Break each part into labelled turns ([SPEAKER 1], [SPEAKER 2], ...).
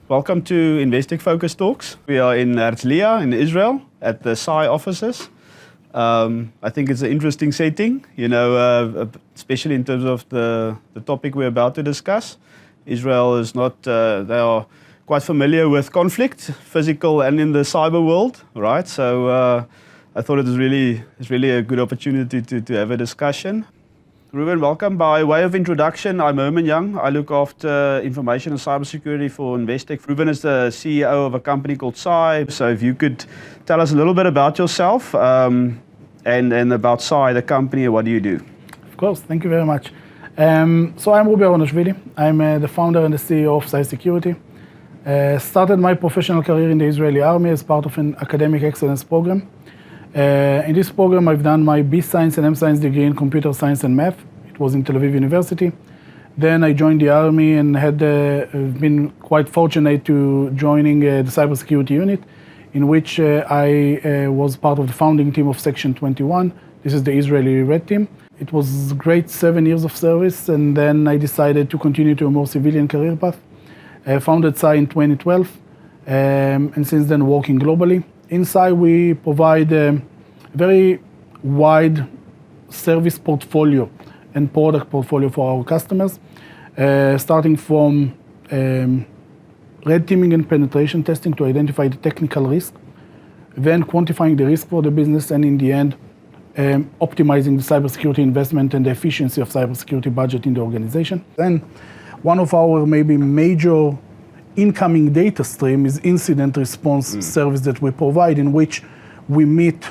[SPEAKER 1] Welcome to Investec Focus Talks. We are in Herzliya in Israel at the SAI offices. I think it's an interesting setting, especially in terms of the topic we're about to discuss. Israel is not, they are quite familiar with conflict, physical and in the cyber world, right? So I thought it's really a good opportunity to have a discussion. Reuven, welcome. By way of introduction, I'm Herman Young. I look after information and cybersecurity for Investec. Reuven is the CEO of a company called SAI. So if you could tell us a little bit about yourself and about SAI, the company, what do you do?
[SPEAKER 2] Of course, thank you very much. So I'm Reuven Aronashvili. I'm the founder and the CEO of SAI Security. Started my professional career in the Israeli army as part of an academic excellence program. In this program, I've done my B Science and M Science degree in computer science and math. It was in Tel Aviv University. Then I joined the army and had been quite fortunate to joining the cybersecurity unit, in which I was part of the founding team of Section 21. This is the Israeli Red Team. It was a great 7 years of service, and then I decided to continue to a more civilian career path. I founded SAI in 2012, and since then working globally. In SAI, we provide a very wide service portfolio and product portfolio for our customers, starting from red teaming and penetration testing to identify the technical risk, then quantifying the risk for the business, and in the end, optimizing the cybersecurity investment and the efficiency of cybersecurity budget in the organization. Then one of our maybe major incoming data stream is incident response service that we provide, in which we meet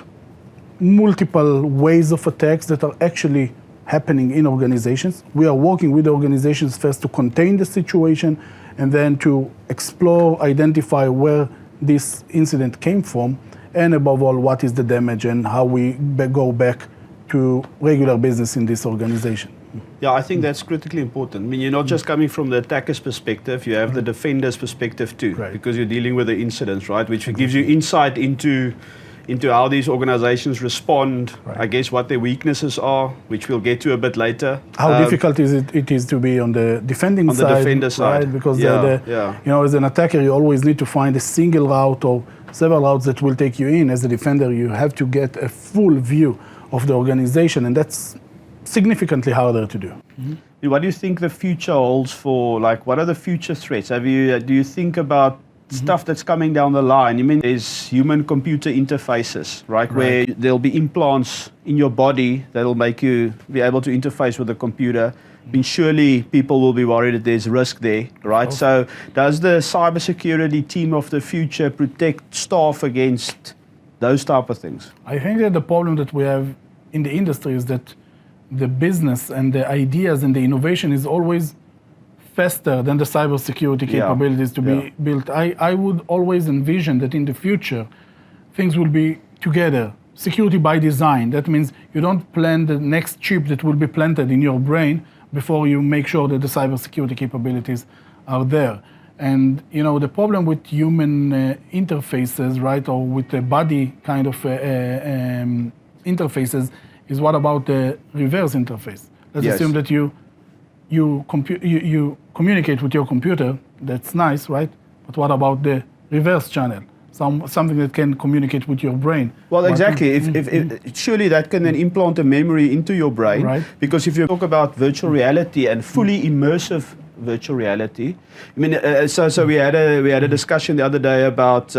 [SPEAKER 2] multiple ways of attacks that are actually happening in organizations. We are working with the organizations first to contain the situation and then to explore, identify where this incident came from, and above all, what is the damage and how we go back to regular business in this organization.
[SPEAKER 1] Yeah, I think that's critically important. I mean, you're not just coming from the attacker's perspective, you have the defender's perspective too, because you're dealing with the incidents, right? Which gives you insight into how these organizations respond, I guess what their weaknesses are, which we'll get to a bit later.
[SPEAKER 2] How difficult it is to be on the defending side.
[SPEAKER 1] On the defender side.
[SPEAKER 2] Right? Because as an attacker, you always need to find a single route or several routes that will take you in. As a defender, you have to get a full view of the organization, and that's significantly harder to do.
[SPEAKER 1] Mm-hmm. What do you think the future holds for, what are the future threats? Do you think about stuff that's coming down the line? I mean, there's human-computer interfaces, right? Where there'll be implants in your body that'll make you be able to interface with the computer. I mean, surely people will be worried that there's risk there, right? So does the cybersecurity team of the future protect staff against those type of things?
[SPEAKER 2] I think that the problem that we have in the industry is that the business and the ideas and the innovation is always faster than the cybersecurity capabilities to be built. I would always envision that in the future, things will be together. Security by design. That means you don't plan the next chip that will be planted in your brain before you make sure that the cybersecurity capabilities are there. And the problem with human interfaces, right, or with the body kind of interfaces, is what about the reverse interface? Let's assume that you communicate with your computer. That's nice, right? But what about the reverse channel? Something that can communicate with your brain.
[SPEAKER 1] Well, exactly. If surely that can then implant a memory into your brain.
[SPEAKER 2] Right.
[SPEAKER 1] Because if you talk about virtual reality and fully immersive virtual reality, I mean, so we had a discussion the other day about.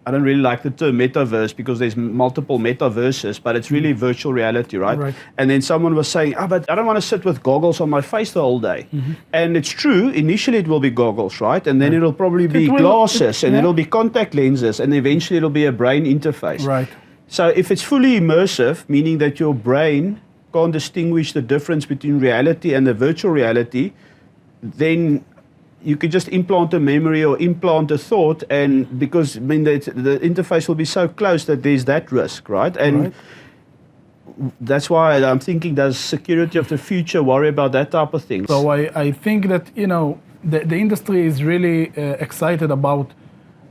[SPEAKER 1] I don't really like the term metaverse because there's multiple metaverses, but it's really virtual reality, right? And then someone was saying, but I don't want to sit with goggles on my face the whole day. And it's true, initially it will be goggles, right? And then it'll probably be glasses, and it'll be contact lenses, and eventually it'll be a brain interface.
[SPEAKER 2] Right.
[SPEAKER 1] So if it's fully immersive, meaning that your brain can't distinguish the difference between reality and the virtual reality, then you could just implant a memory or implant a thought, and because the interface will be so close that there's that risk, right? And that's why I'm thinking, does security of the future worry about that type of thing?
[SPEAKER 2] So I think that the industry is really excited about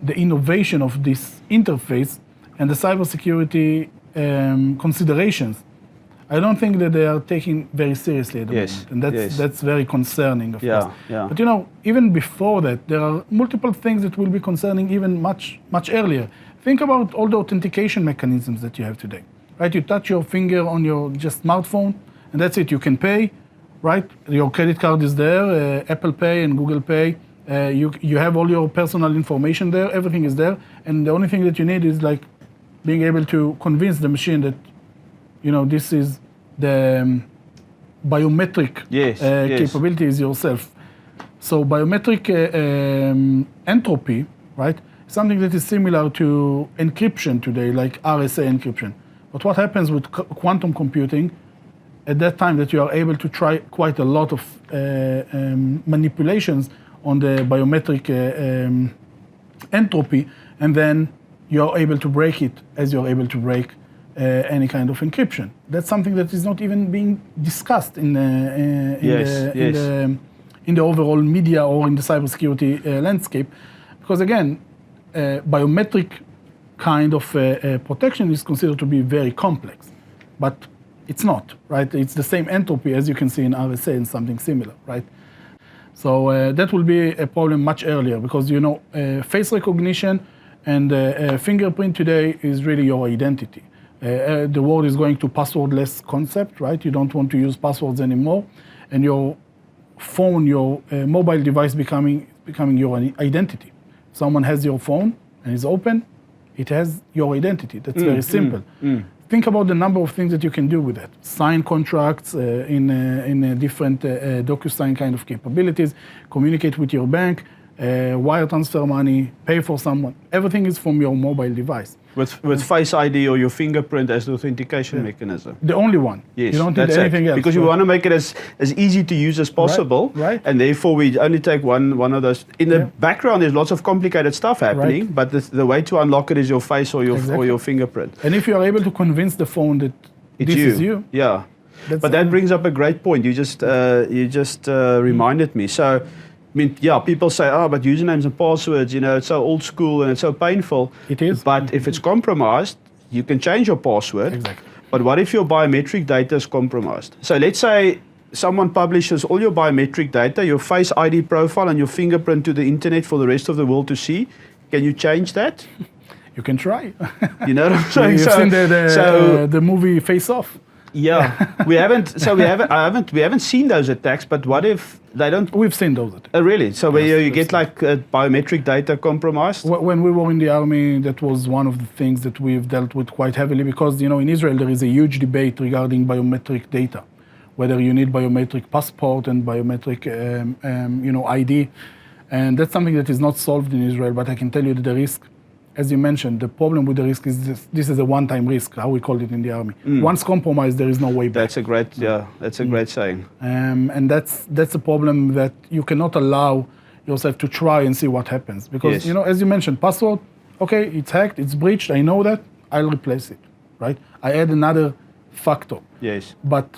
[SPEAKER 2] the innovation of this interface and the cybersecurity considerations. I don't think that they are taking very seriously at the moment, and that's very concerning, of course.
[SPEAKER 1] Yeah.
[SPEAKER 2] But even before that, there are multiple things that will be concerning even much earlier. Think about all the authentication mechanisms that you have today, right? You touch your finger on your just smartphone, and that's it. You can pay, right? Your credit card is there, Apple Pay and Google Pay. You have all your personal information there. Everything is there, and the only thing that you need is like being able to convince the machine that this is the biometric capability is yourself. So biometric entropy, right? Something that is similar to encryption today, like RSA encryption. But what happens with quantum computing, at that time that you are able to try quite a lot of manipulations on the biometric entropy, and then you're able to break it as you're able to break any kind of encryption. That's something that is not even being discussed in the overall media or in the cybersecurity landscape, because again, biometric kind of protection is considered to be very complex, but it's not, right? It's the same entropy as you can see in RSA and something similar, right? So that will be a problem much earlier, because face recognition and fingerprint today is really your identity. The world is going to passwordless concept, right? You don't want to use passwords anymore, and your phone, your mobile device becoming your identity. Someone has your phone and is open, it has your identity. That's very simple. Think about the number of things that you can do with that. Sign contracts in different DocuSign kind of capabilities, communicate with your bank, wire transfer money, pay for someone. Everything is from your mobile device.
[SPEAKER 1] With Face ID or your fingerprint as the authentication mechanism.
[SPEAKER 2] The only one.
[SPEAKER 1] Yes,
[SPEAKER 2] you don't need anything else.
[SPEAKER 1] Because you want to make it as easy to use as possible.
[SPEAKER 2] Right.
[SPEAKER 1] And therefore we only take one of those. In the background there's lots of complicated stuff happening, but the way to unlock it is your face or your fingerprint.
[SPEAKER 2] And if you are able to convince the phone that this is you.
[SPEAKER 1] Yeah. But that brings up a great point. You just reminded me. So people say, but usernames and passwords, it's so old school and it's so painful.
[SPEAKER 2] It is.
[SPEAKER 1] But if it's compromised, you can change your password.
[SPEAKER 2] Exactly.
[SPEAKER 1] But what if your biometric data is compromised? So let's say someone publishes all your biometric data, your Face ID profile and your fingerprint to the internet for the rest of the world to see. Can you change that?
[SPEAKER 2] You can try.
[SPEAKER 1] You know what I'm saying?
[SPEAKER 2] You've seen the movie Face Off.
[SPEAKER 1] Yeah, we haven't seen those attacks. But what if they don't?
[SPEAKER 2] We've seen those attacks.
[SPEAKER 1] Really? So where you get like biometric data compromised?
[SPEAKER 2] When we were in the army, that was one of the things that we've dealt with quite heavily, because in Israel there is a huge debate regarding biometric data, whether you need biometric passport and biometric ID, and that's something that is not solved in Israel. But I can tell you that the risk, as you mentioned, the problem with the risk is this is a one-time risk, how we call it in the army. Once compromised, there is no way back.
[SPEAKER 1] That's a great saying.
[SPEAKER 2] And that's a problem that you cannot allow yourself to try and see what happens. Because, as you mentioned, password, okay, it's hacked, it's breached, I know that, I'll replace it, right? I add another factor.
[SPEAKER 1] Yes.
[SPEAKER 2] But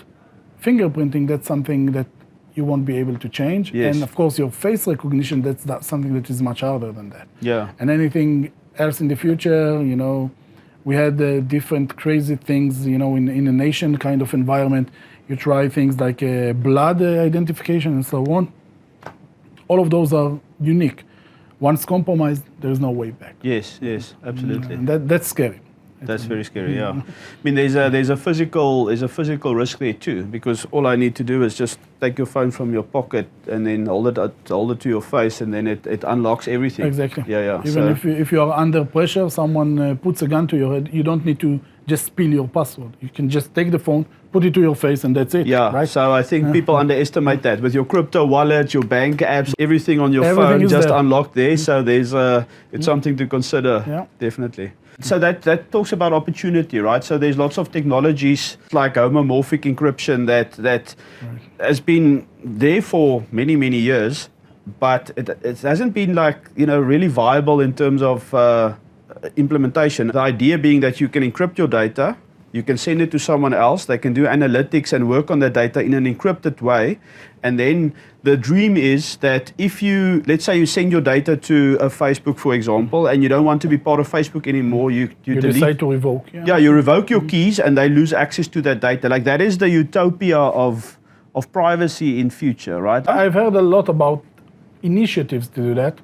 [SPEAKER 2] fingerprinting, that's something that you won't be able to change.
[SPEAKER 1] Yes.
[SPEAKER 2] And of course, your face recognition, that's something that is much harder than that.
[SPEAKER 1] Yeah.
[SPEAKER 2] And anything else in the future, we had different crazy things, in a nation kind of environment. You try things like blood identification and so on. All of those are unique. Once compromised, there's no way back.
[SPEAKER 1] Yes, absolutely.
[SPEAKER 2] And that's scary.
[SPEAKER 1] That's very scary. Yeah, there's a physical risk there too, because all I need to do is just take your phone from your pocket and then hold it to your face, and then it unlocks everything.
[SPEAKER 2] Exactly.
[SPEAKER 1] Yeah.
[SPEAKER 2] Even if you are under pressure, someone puts a gun to your head, you don't need to just spill your password. You can just take the phone, put it to your face, and that's it.
[SPEAKER 1] Yeah.
[SPEAKER 2] Right?
[SPEAKER 1] So I think people underestimate that. With your crypto wallet, your bank apps, everything on your
[SPEAKER 2] Everything
[SPEAKER 1] phone
[SPEAKER 2] is
[SPEAKER 1] just
[SPEAKER 2] there.
[SPEAKER 1] unlocked there. So it's something to consider.
[SPEAKER 2] Yeah.
[SPEAKER 1] Definitely. So that talks about opportunity, right? So there's lots of technologies like homomorphic encryption that has been there for many, many years, but it hasn't been really viable in terms of implementation. The idea being that you can encrypt your data, You can send it to someone else. They can do analytics and work on the data in an encrypted way. And then the dream is that if you, let's say you send your data to a Facebook, for example, and you don't want to be part of Facebook anymore, you delete,
[SPEAKER 2] decide to revoke.
[SPEAKER 1] Yeah, you revoke your keys and they lose access to that data. Like that is the utopia of privacy in future, right?
[SPEAKER 2] I've heard a lot about initiatives to do that,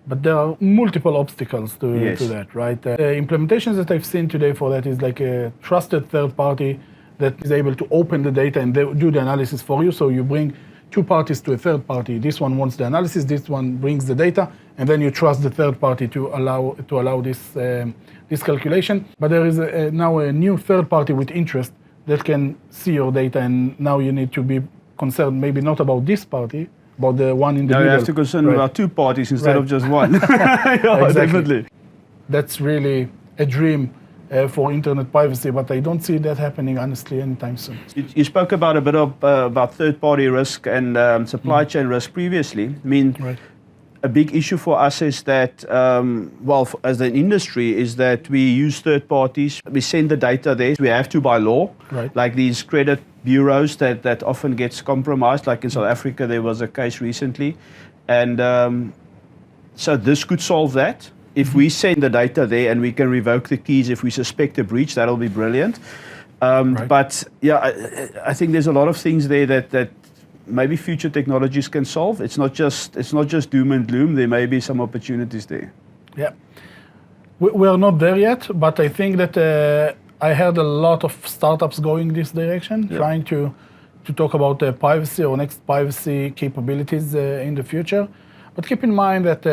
[SPEAKER 2] but there are multiple obstacles to that, right? Implementations that I've seen today for that is like a trusted third party that is able to open the data and they do the analysis for you. So you bring two parties to a third party. This one wants the analysis, this one brings the data, and then you trust the third party to allow this calculation. But there is now a new third party with interest that can see your data, and now you need to be concerned maybe not about this party, about the one in the middle.
[SPEAKER 1] You have to concern about two parties instead of just one.
[SPEAKER 2] Exactly.
[SPEAKER 1] Definitely.
[SPEAKER 2] That's really a dream for internet privacy, but I don't see that happening honestly anytime soon.
[SPEAKER 1] You spoke about a bit of about third-party risk and supply chain risk previously. I mean, a big issue for us is that, as an industry, is that we use third parties. We send the data there. We have to by law, like these credit bureaus that often gets compromised. Like in South Africa, there was a case recently. And so this could solve that. If we send the data there and we can revoke the keys if we suspect a breach, that'll be brilliant. But yeah, I think there's a lot of things there that maybe future technologies can solve. It's not just doom and gloom. There may be some opportunities there. Yeah,
[SPEAKER 2] we are not there yet, but I think that I heard a lot of startups going this direction, trying to talk about privacy or next privacy capabilities in the future. But keep in mind that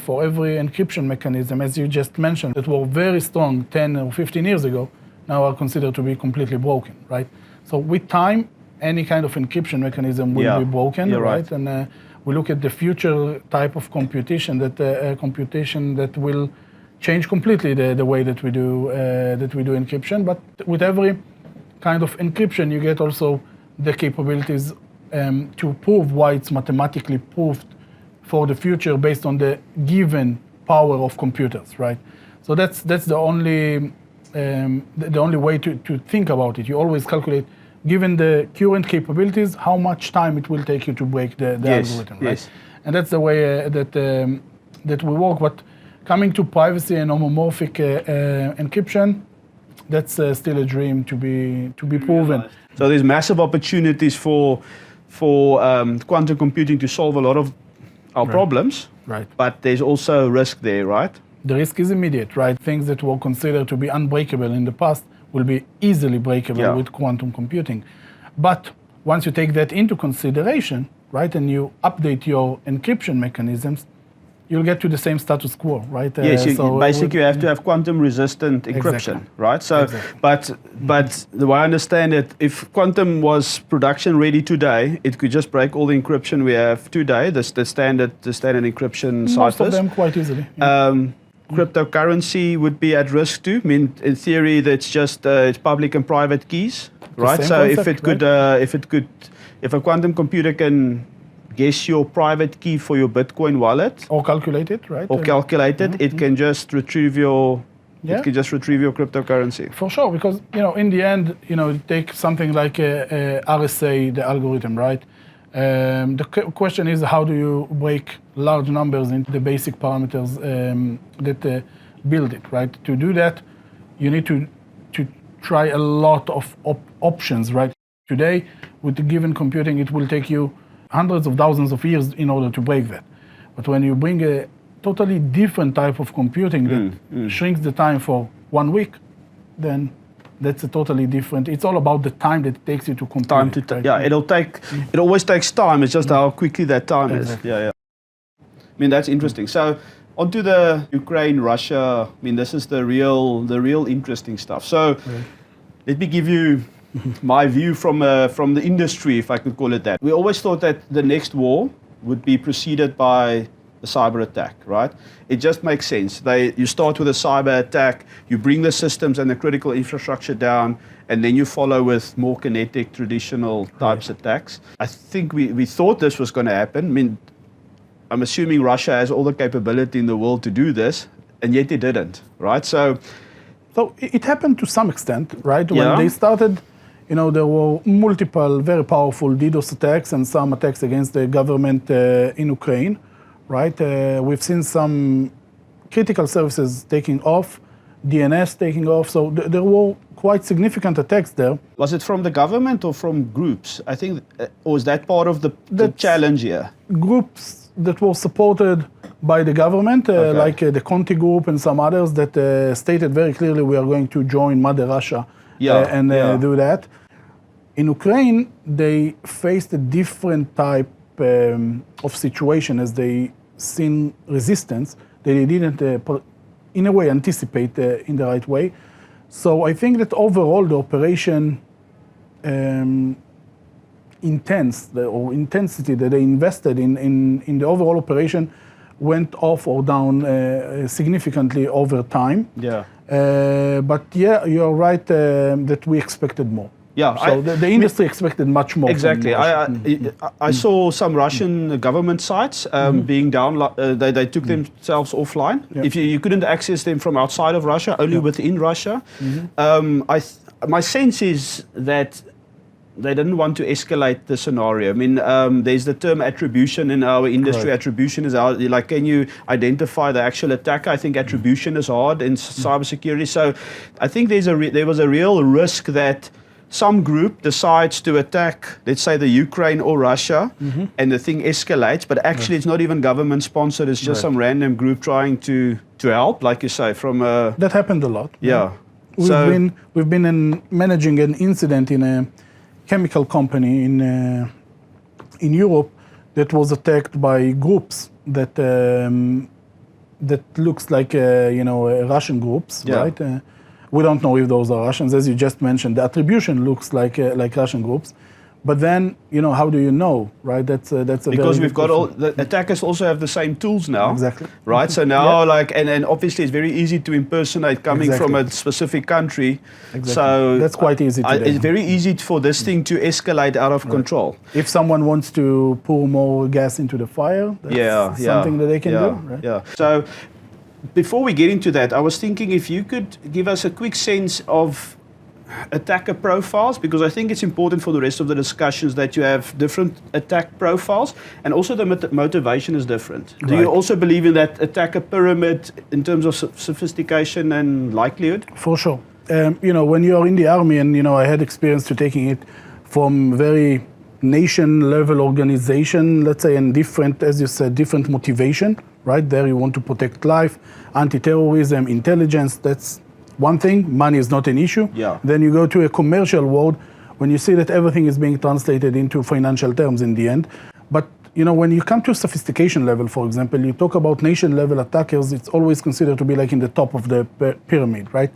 [SPEAKER 2] for every encryption mechanism, as you just mentioned, that were very strong 10 or 15 years ago, now are considered to be completely broken, right? So with time, any kind of encryption mechanism will be broken, right? And we look at the future type of computation that will change completely the way that we do encryption. But with every kind of encryption, you get also the capabilities to prove why it's mathematically proved for the future based on the given power of computers, right? So that's the only way to think about it. You always calculate, given the current capabilities, how much time it will take you to break the algorithm, right? Yes. And that's the way that we work. But coming to privacy and homomorphic encryption, that's still a dream to be proven.
[SPEAKER 1] So there's massive opportunities for quantum computing to solve a lot of our problems, but there's also risk there, right?
[SPEAKER 2] The risk is immediate, right? Things that were considered to be unbreakable in the past will be easily breakable with quantum computing. But once you take that into consideration, right, and you update your encryption mechanisms, you'll get to the same status quo, right?
[SPEAKER 1] Yes, basically you have to have quantum-resistant encryption, right? So, but the way I understand it, if quantum was production ready today, it could just break all the encryption we have today, the standard encryption ciphers.
[SPEAKER 2] Most of them quite easily.
[SPEAKER 1] Cryptocurrency would be at risk too. I mean, in theory, that's just it's public and private keys, right? So concept, if a quantum computer can guess your private key for your Bitcoin wallet,
[SPEAKER 2] or calculate it, right?
[SPEAKER 1] Or calculate it, it can just retrieve your cryptocurrency.
[SPEAKER 2] For sure, because in the end, take something like a RSA, the algorithm, right? The question is, how do you break large numbers into the basic parameters that build it, right? To do that, you need to try a lot of options, right? Today, with the given computing, it will take you hundreds of thousands of years in order to break that. But when you bring a totally different type of computing that shrinks the time for 1 week, then that's a totally different. It's all about the time that it takes you to compute.
[SPEAKER 1] It always takes time. It's just how quickly that time is. I mean, that's interesting. So onto the Ukraine, Russia. I mean, this is the real interesting stuff. So let me give you my view from the industry, if I could call it that. We always thought that the next war would be preceded by a cyber attack, right? It just makes sense. You start with a cyber attack, you bring the systems and the critical infrastructure down, and then you follow with more kinetic, traditional types attacks. I think we thought this was going to happen. I mean, I'm assuming Russia has all the capability in the world to do this, and yet it didn't, right? So
[SPEAKER 2] So it happened to some extent, right? When
[SPEAKER 1] Yeah.
[SPEAKER 2] they started, there were multiple very powerful DDoS attacks and some attacks against the government in Ukraine, right? We've seen some critical services taking off, DNS taking off. So there were quite significant attacks there.
[SPEAKER 1] Was it from the government or from groups? I think, or is that part of the challenge here?
[SPEAKER 2] Groups that were supported by the government, like the Conti Group and some others that stated very clearly we are going to join Mother Russia and do that. In Ukraine, they faced a different type of situation as they seen resistance that they didn't, in a way, anticipate in the right way. So I think that overall the operation intensity that they invested in the overall operation went off or down significantly over time.
[SPEAKER 1] Yeah.
[SPEAKER 2] But yeah, you're right that we expected more.
[SPEAKER 1] Yeah.
[SPEAKER 2] So the industry expected much more.
[SPEAKER 1] Exactly. I saw some Russian government sites being down. They took themselves offline.
[SPEAKER 2] Yeah.
[SPEAKER 1] If you couldn't access them from outside of Russia, only within Russia. My sense is that they didn't want to escalate the scenario. I mean, there's the term attribution in our industry.
[SPEAKER 2] Correct.
[SPEAKER 1] Attribution is like, can you identify the actual attacker? I think attribution is hard in cybersecurity. So I think there was a real risk that some group decides to attack, let's say, the Ukraine or Russia, and the thing escalates, but actually it's not even government sponsored, it's just some random group trying to help, like you say, from a...
[SPEAKER 2] That happened a lot.
[SPEAKER 1] Yeah.
[SPEAKER 2] We've been managing an incident in a chemical company in Europe that was attacked by groups that looks like Russian groups, right? We don't know if those are Russians, as you just mentioned. The attribution looks like Russian groups, but then how do you know, right? That's a
[SPEAKER 1] because
[SPEAKER 2] very
[SPEAKER 1] we've got all the attackers also have the same tools now.
[SPEAKER 2] Exactly.
[SPEAKER 1] Right. So now, and obviously it's very easy to impersonate coming from a specific country.
[SPEAKER 2] Exactly.
[SPEAKER 1] So
[SPEAKER 2] that's quite easy today.
[SPEAKER 1] It's very easy for this thing to escalate out of control.
[SPEAKER 2] If someone wants to pour more gas into the fire, that's something that they can do. Right?
[SPEAKER 1] Yeah. So before we get into that, I was thinking if you could give us a quick sense of attacker profiles, because I think it's important for the rest of the discussions that you have different attack profiles, and also the motivation is different. Do you also believe in that attacker pyramid in terms of sophistication and likelihood?
[SPEAKER 2] For sure. When you're in the army, and I had experience to taking it from very nation-level organization, let's say, and different, as you said, different motivation, right? There you want to protect life, anti-terrorism, intelligence, that's one thing. Money is not an issue.
[SPEAKER 1] Yeah.
[SPEAKER 2] Then you go to a commercial world when you see that everything is being translated into financial terms in the end. But when you come to sophistication level, for example, you talk about nation-level attackers, it's always considered to be like in the top of the pyramid, right?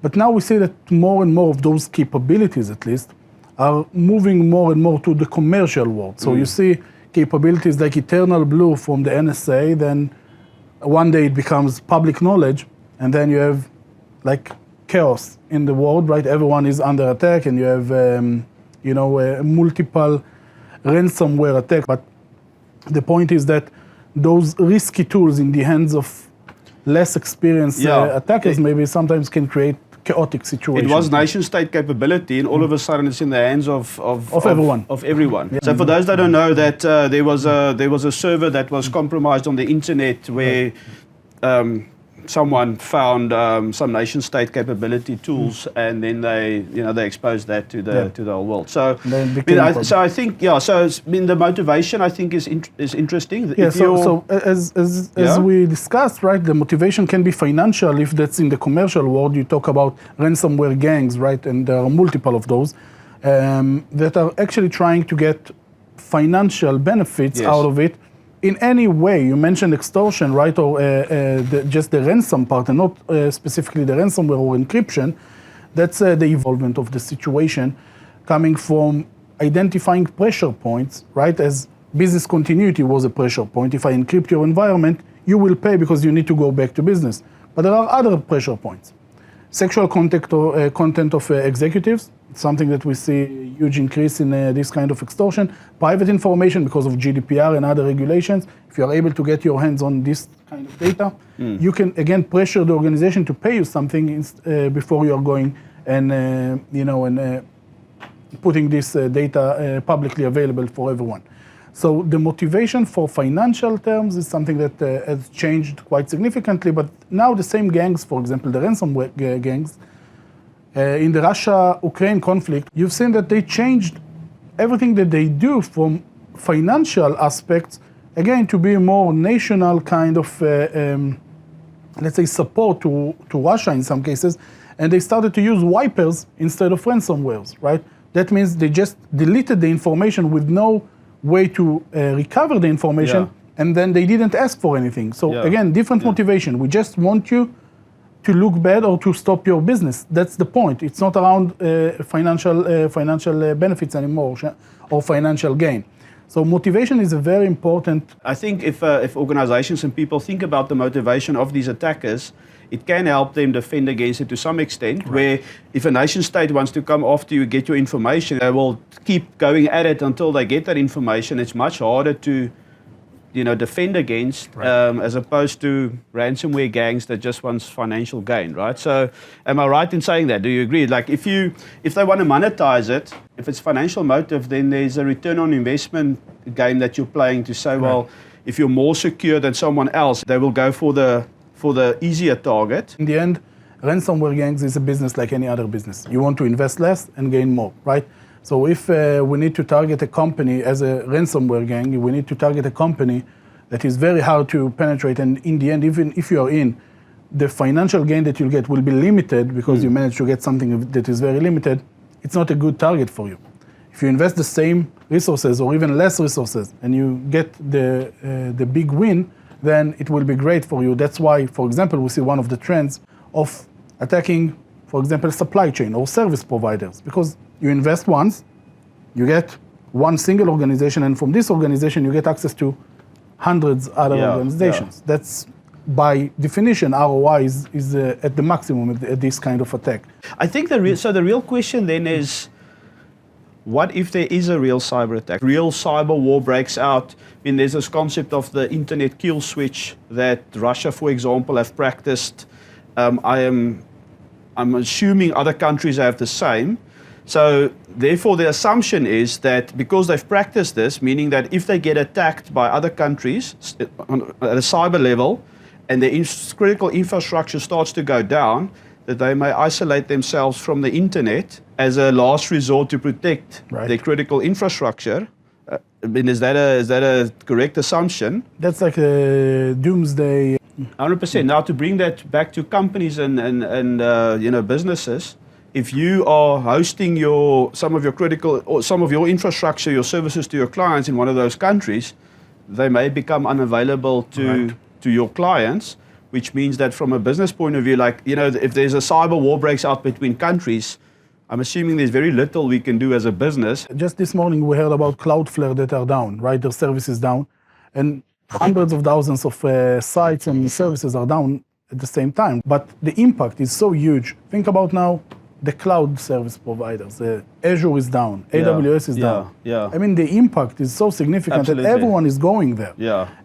[SPEAKER 2] But now we see that more and more of those capabilities, at least, are moving more and more to the commercial world. So you see capabilities like Eternal Blue from the NSA, then one day it becomes public knowledge, and then you have like chaos in the world, right? Everyone is under attack, and you have, multiple ransomware attacks. But the point is that those risky tools in the hands of less experienced attackers maybe sometimes can create chaotic situations.
[SPEAKER 1] It was nation-state capability, and all of a sudden it's in the hands of
[SPEAKER 2] everyone.
[SPEAKER 1] Of everyone. Yeah. So for those that don't know, that there was a server that was compromised on the internet where someone found some nation-state capability tools, and then they exposed that to the whole world. So I think the motivation I think is interesting.
[SPEAKER 2] Yeah. So as we discussed, right, the motivation can be financial if that's in the commercial world. You talk about ransomware gangs, right, and there are multiple of those that are actually trying to get financial benefits out of it. In any way, you mentioned extortion, right, or just the ransom part, and not specifically the ransomware or encryption. That's the evolvement of the situation, coming from identifying pressure points, right? As business continuity was a pressure point. If I encrypt your environment, you will pay because you need to go back to business. But there are other pressure points. Sexual content of executives, It's something that we see a huge increase in this kind of extortion. Private information, because of GDPR and other regulations, if you are able to get your hands on this kind of data, you can again pressure the organization to pay you something before you are going and putting this data publicly available for everyone. So the motivation for financial terms is something that has changed quite significantly, but now the same gangs, for example, the ransomware gangs, in the Russia-Ukraine conflict, you've seen that they changed everything that they do from financial aspects, again, to be more national kind of, let's say, support to Russia in some cases, and they started to use wipers instead of ransomwares, right? That means they just deleted the information with no way to recover the information, and then they didn't ask for anything. So again, different motivation. We just want you to look bad or to stop your business. That's the point. It's not around financial benefits anymore or financial gain. So motivation is a very important.
[SPEAKER 1] I think if organizations and people think about the motivation of these attackers, it can help them defend against it to some extent, right. Where if a nation state wants to come after you, get your information, they will keep going at it until they get that information. It's much harder to defend against, right. As opposed to ransomware gangs that just wants financial gain, right? So am I right in saying that? Do you agree? Like if they want to monetize it, if it's financial motive, then there's a return on investment game that you're playing to say, well, if you're more secure than someone else, they will go for the easier target.
[SPEAKER 2] In the end, ransomware gangs is a business like any other business. You want to invest less and gain more, right? So if we need to target a company as a ransomware gang, we need to target a company that is very hard to penetrate, and in the end, even if you are in, the financial gain that you'll get will be limited because you manage to get something that is very limited. It's not a good target for you. If you invest the same resources or even less resources and you get the big win, then it will be great for you. That's why, for example, we see one of the trends of attacking, for example, supply chain or service providers, because you invest once, you get one single organization, and from this organization you get access to hundreds other organizations. That's by definition, ROI is at the maximum at this kind of attack.
[SPEAKER 1] I think the real question then is, what if there is a real cyber attack? Real cyber war breaks out. I mean, there's this concept of the internet kill switch that Russia, for example, have practiced. I'm assuming other countries have the same. So therefore, the assumption is that because they've practiced this, meaning that if they get attacked by other countries at a cyber level and their critical infrastructure starts to go down, that they may isolate themselves from the internet as a last resort to protect their critical infrastructure. I mean, is that a correct assumption?
[SPEAKER 2] That's like a doomsday.
[SPEAKER 1] 100%. Now, to bring that back to companies and businesses, if you are hosting some of your infrastructure, your services to your clients in one of those countries, they may become unavailable to your clients, which means that from a business point of view, if there's a cyber war breaks out between countries, I'm assuming there's very little we can do as a business.
[SPEAKER 2] Just this morning we heard about Cloudflare that are down, right? Their service is down, and hundreds of thousands of sites and services are down at the same time. But the impact is so huge. Think about now the cloud service providers. Azure is down, AWS is down. I mean, the impact is so significant that everyone is going there.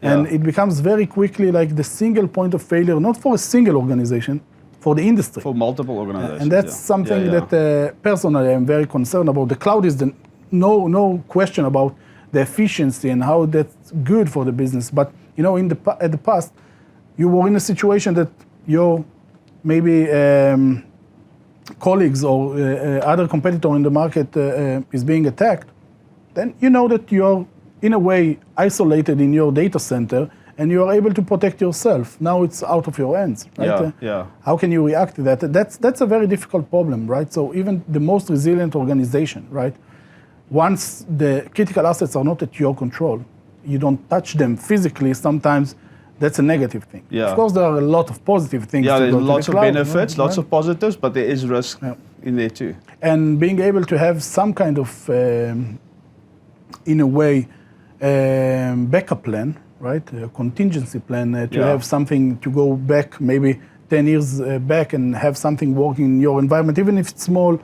[SPEAKER 2] And it becomes very quickly like the single point of failure, not for a single organization, for the industry.
[SPEAKER 1] For multiple organizations.
[SPEAKER 2] And that's something that personally I'm very concerned about. The cloud is no question about the efficiency and how that's good for the business. But at the past, you were in a situation that your maybe colleagues or other competitor in the market is being attacked, then you know that you're in a way isolated in your data center and you are able to protect yourself. Now it's out of your hands, right? How can you react to that? That's a very difficult problem, right? So even the most resilient organization, right? Once the critical assets are not at your control, you don't touch them physically, sometimes that's a negative thing. Of course, there are a lot of positive things.
[SPEAKER 1] There's lots of benefits, lots of positives, but there is risk in there too.
[SPEAKER 2] And being able to have some kind of, in a way, backup plan, right? A contingency plan to have something to go back maybe 10 years back and have something working in your environment, even if it's small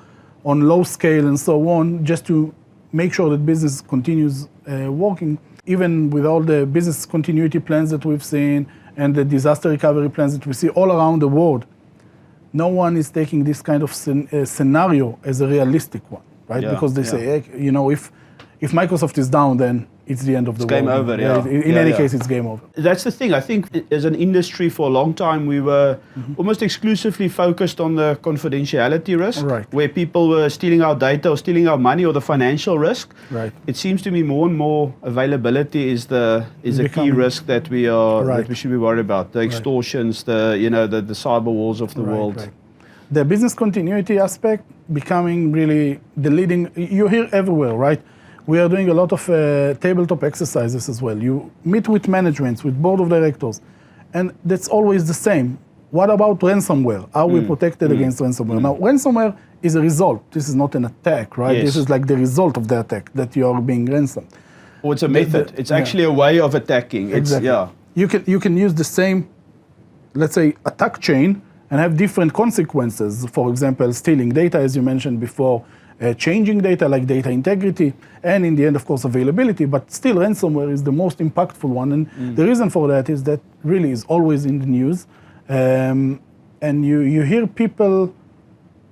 [SPEAKER 2] on low scale and so on, just to make sure that business continues working, even with all the business continuity plans that we've seen and the disaster recovery plans that we see all around the world. No one is taking this kind of scenario as a realistic one, right?
[SPEAKER 1] Yeah,
[SPEAKER 2] because they say, you know, if Microsoft is down, then it's the end of the world.
[SPEAKER 1] Game over, yeah.
[SPEAKER 2] In any case, it's game over.
[SPEAKER 1] That's the thing. I think as an industry for a long time, we were almost exclusively focused on the confidentiality risk,
[SPEAKER 2] Right.
[SPEAKER 1] where people were stealing our data or stealing our money or the financial risk.
[SPEAKER 2] Right.
[SPEAKER 1] It seems to me more and more availability is a key risk that we should be worried about. The extortions, the cyber wars of the world.
[SPEAKER 2] Right. The business continuity aspect becoming really the leading. You hear everywhere, right? We are doing a lot of tabletop exercises as well. You meet with managements, with board of directors, and that's always the same. What about ransomware? Are we protected against ransomware? Now, ransomware is a result. This is not an attack, right?
[SPEAKER 1] Yes.
[SPEAKER 2] This is like the result of the attack, that you are being ransomed.
[SPEAKER 1] Or it's a method. It's actually a way of attacking.
[SPEAKER 2] Exactly.
[SPEAKER 1] Yeah.
[SPEAKER 2] You can use the same, let's say, attack chain and have different consequences. For example, stealing data, as you mentioned before, changing data like data integrity, and in the end, of course, availability. But still, ransomware is the most impactful one. And the reason for that is that really is always in the news. And you hear people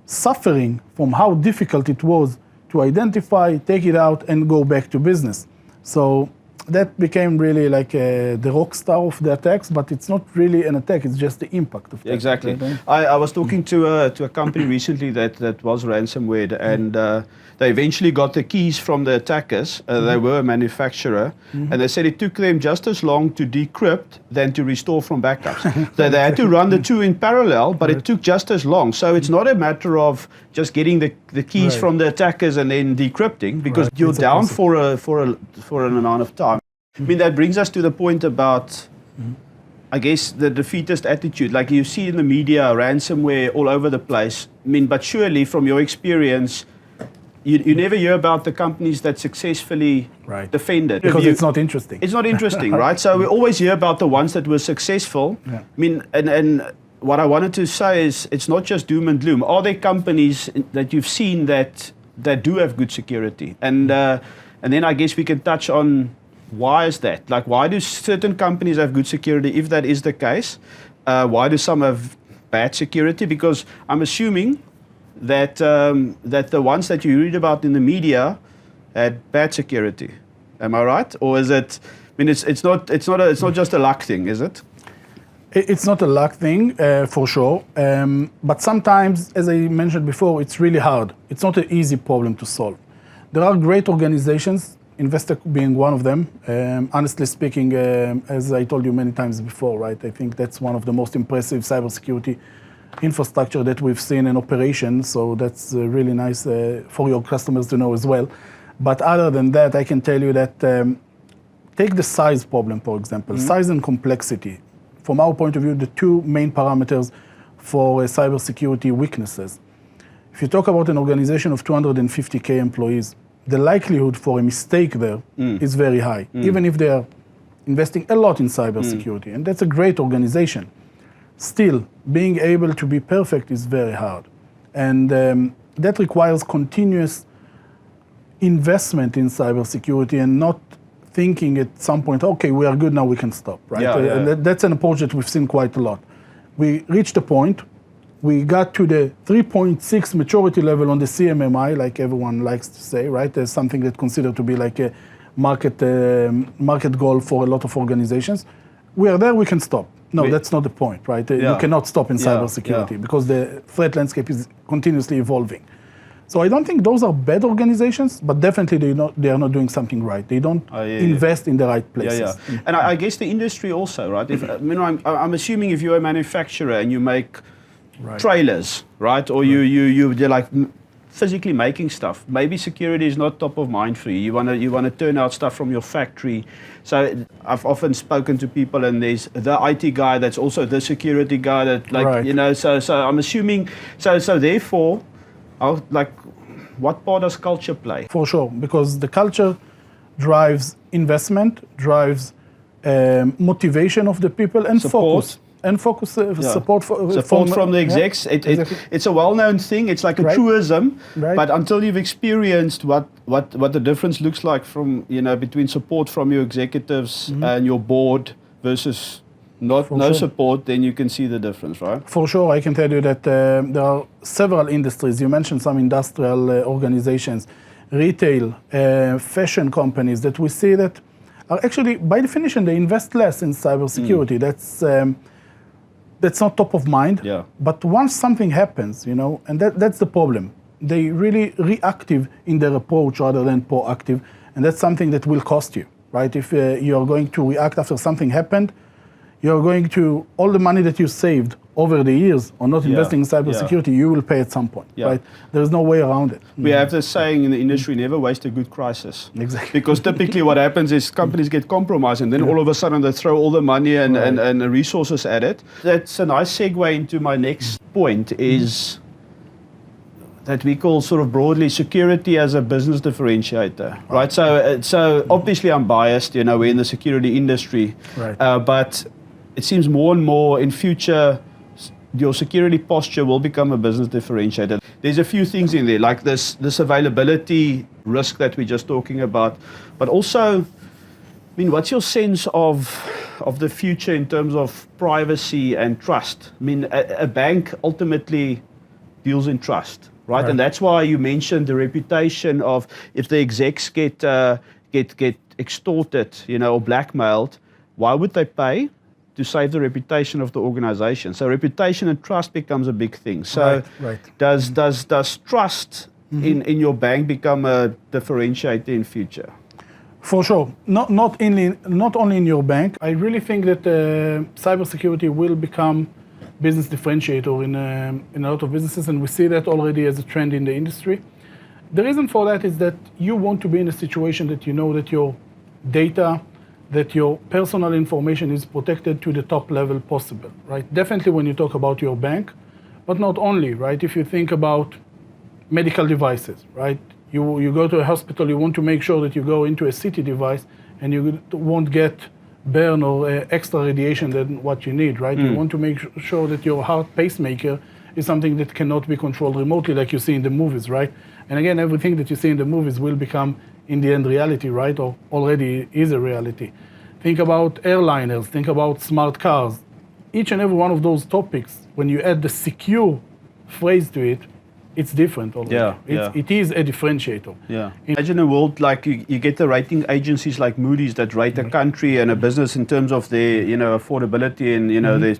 [SPEAKER 2] suffering from how difficult it was to identify, take it out, and go back to business. So that became really like the rock star of the attacks, but it's not really an attack, it's just the impact of that.
[SPEAKER 1] Exactly. I was talking to a company recently that was ransomware, and they eventually got the keys from the attackers. They were a manufacturer, and they said it took them just as long to decrypt than to restore from backups. So they had to run the two in parallel, but it took just as long. So it's not a matter of just getting the keys from the attackers and then decrypting, because you're down for an amount of time. I mean, that brings us to the point about, I guess, the defeatist attitude. Like you see in the media, ransomware all over the place. I mean, but surely from your experience, you never hear about the companies that successfully defended.
[SPEAKER 2] Because it's not interesting.
[SPEAKER 1] It's not interesting, right? So we always hear about the ones that were successful. Yeah. I mean, and what I wanted to say is it's not just doom and gloom. Are there companies that you've seen that do have good security? And then I guess we can touch on, why is that? Like, why do certain companies have good security? If that is the case, why do some have bad security? Because I'm assuming that the ones that you read about in the media had bad security. Am I right? Or is it? I mean, it's not just a luck thing, is it?
[SPEAKER 2] It's not a luck thing, for sure. But sometimes, as I mentioned before, it's really hard. It's not an easy problem to solve. There are great organizations, Investec being one of them. Honestly speaking, as I told you many times before, right? I think that's one of the most impressive cybersecurity infrastructure that we've seen in operation. So that's really nice for your customers to know as well. But other than that, I can tell you that take the size problem, for example, size and complexity. From our point of view, the two main parameters for cybersecurity weaknesses. If you talk about an organization of 250K employees, the likelihood for a mistake there is very high, even if they are investing a lot in cybersecurity. And that's a great organization. Still, being able to be perfect is very hard. And that requires continuous investment in cybersecurity and not thinking at some point, okay, we are good, now we can stop, right? And that's an approach that we've seen quite a lot. We reached a point, we got to the 3.6 maturity level on the CMMI, like everyone likes to say, right? There's something that's considered to be like a market goal for a lot of organizations. We are there, we can stop. No, that's not the point, right? You cannot stop in cybersecurity because the threat landscape is continuously evolving. So I don't think those are bad organizations, but definitely they are not doing something right. They don't invest in the right places.
[SPEAKER 1] And I guess the industry also, right? I'm assuming if you're a manufacturer and you make trailers, right? Or you're like physically making stuff. Maybe security is not top of mind for you. You want to turn out stuff from your factory. So I've often spoken to people, and there's the IT guy that's also the security guy that, like, So I'm assuming. So therefore, what part does culture play?
[SPEAKER 2] For sure, because the culture drives investment, drives motivation of the people, and
[SPEAKER 1] support.
[SPEAKER 2] Focus. And focus support
[SPEAKER 1] from the execs.
[SPEAKER 2] Exactly.
[SPEAKER 1] It's a well-known thing. It's like a truism.
[SPEAKER 2] Right.
[SPEAKER 1] But until you've experienced what the difference looks like from between support from your executives and your board versus no support, then you can see the difference, right?
[SPEAKER 2] For sure, I can tell you that there are several industries. You mentioned some industrial organizations, retail, fashion companies that we see that are actually, by definition, they invest less in cybersecurity. That's not top of mind.
[SPEAKER 1] Yeah.
[SPEAKER 2] But once something happens, and that's the problem. They really reactive in their approach rather than proactive, and that's something that will cost you, right? If you're going to react after something happened, you're going to, all the money that you saved over the years on not investing in cybersecurity, you will pay at some point, right? There's no way around it.
[SPEAKER 1] We have this saying in the industry, never waste a good crisis.
[SPEAKER 2] Exactly.
[SPEAKER 1] Because typically what happens is companies get compromised and then all of a sudden they throw all the money and resources at it. That's a nice segue into my next point is that we call sort of broadly security as a business differentiator, right? So obviously I'm biased, we're in the security industry, but it seems more and more in future, your security posture will become a business differentiator. There's a few things in there, like this availability risk that we're just talking about, but also, what's your sense of the future in terms of privacy and trust? A bank ultimately deals in trust, right? And that's why you mentioned the reputation of if the execs get extorted, or blackmailed, why would they pay? To save the reputation of the organization. So reputation and trust becomes a big thing. So does trust in your bank become a differentiator in future?
[SPEAKER 2] For sure. Not only in your bank. I really think that cybersecurity will become business differentiator in a lot of businesses, and we see that already as a trend in the industry. The reason for that is that you want to be in a situation that you know that your data, that your personal information is protected to the top level possible, right? Definitely when you talk about your bank, but not only, right? If you think about medical devices, right? You go to a hospital, you want to make sure that you go into a CT device and you won't get burn or extra radiation than what you need, right? You want to make sure that your heart pacemaker is something that cannot be controlled remotely like you see in the movies, right? And again, everything that you see in the movies will become in the end reality, right? Or already is a reality. Think about airliners, think about smart cars. Each and every one of those topics, when you add the secure phrase to it, it's different already. It is a differentiator.
[SPEAKER 1] Yeah. Imagine a world like you get the rating agencies like Moody's that rate a country and a business in terms of their, affordability and,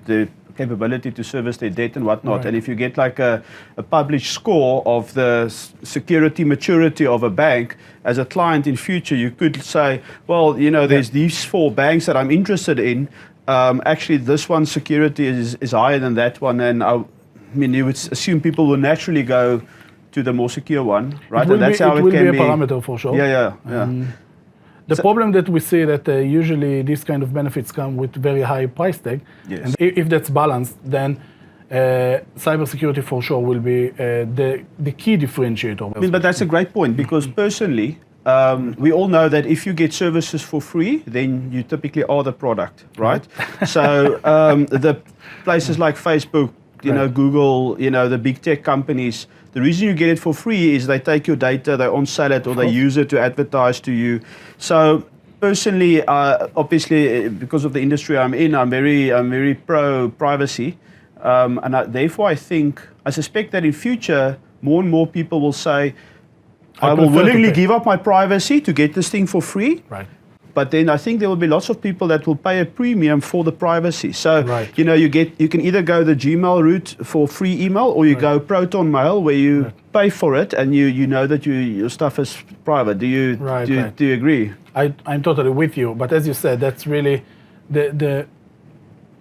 [SPEAKER 1] their capability to service their debt and whatnot. And if you get like a published score of the security maturity of a bank, as a client in future, you could say, well, there's these 4 banks that I'm interested in. Actually, this one's security is higher than that one. And you would assume people will naturally go to the more secure one, right?
[SPEAKER 2] And that's how it will be a parameter for sure. The problem that we see that usually these kind of benefits come with very high price tag. And if that's balanced, then cybersecurity for sure will be the key differentiator.
[SPEAKER 1] But that's a great point because personally, we all know that if you get services for free, then you typically are the product, right? So the places like Facebook, Google, the big tech companies, the reason you get it for free is they take your data, they on-sell it, or they use it to advertise to you. So personally, obviously, because of the industry I'm in, I'm very pro privacy, and therefore I suspect that in future, more and more people will say, I will willingly give up my privacy to get this thing for free.
[SPEAKER 2] Right.
[SPEAKER 1] But then I think there will be lots of people that will pay a premium for the privacy. So, you can either go the Gmail route for free email or you go Proton Mail where you pay for it and you know that your stuff is private. Do you agree?
[SPEAKER 2] I'm totally with you. But as you said, that's really the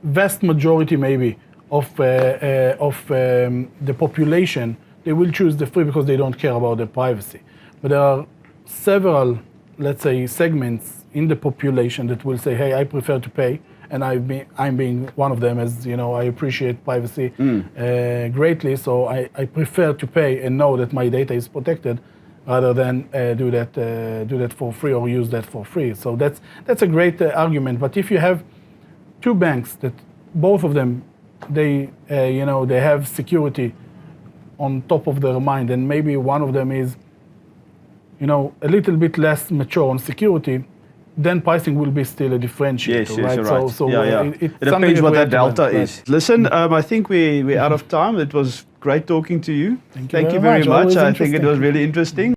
[SPEAKER 2] vast majority maybe of the population. They will choose the free because they don't care about the privacy. But there are several, let's say, segments in the population that will say, hey, I prefer to pay, and I'm being one of them, as I appreciate privacy greatly, so I prefer to pay and know that my data is protected rather than do that for free or use that for free. So that's a great argument. But if you have 2 banks that both of them, they they have security on top of their mind, and maybe one of them is a little bit less mature on security, then pricing will be still a differentiator,
[SPEAKER 1] yes,
[SPEAKER 2] right?
[SPEAKER 1] you're right.
[SPEAKER 2] So
[SPEAKER 1] it depends what that delta is. Listen, I think we're out of time. It was great talking to you.
[SPEAKER 2] Thank you very
[SPEAKER 1] much.
[SPEAKER 2] Always
[SPEAKER 1] I think it was really interesting.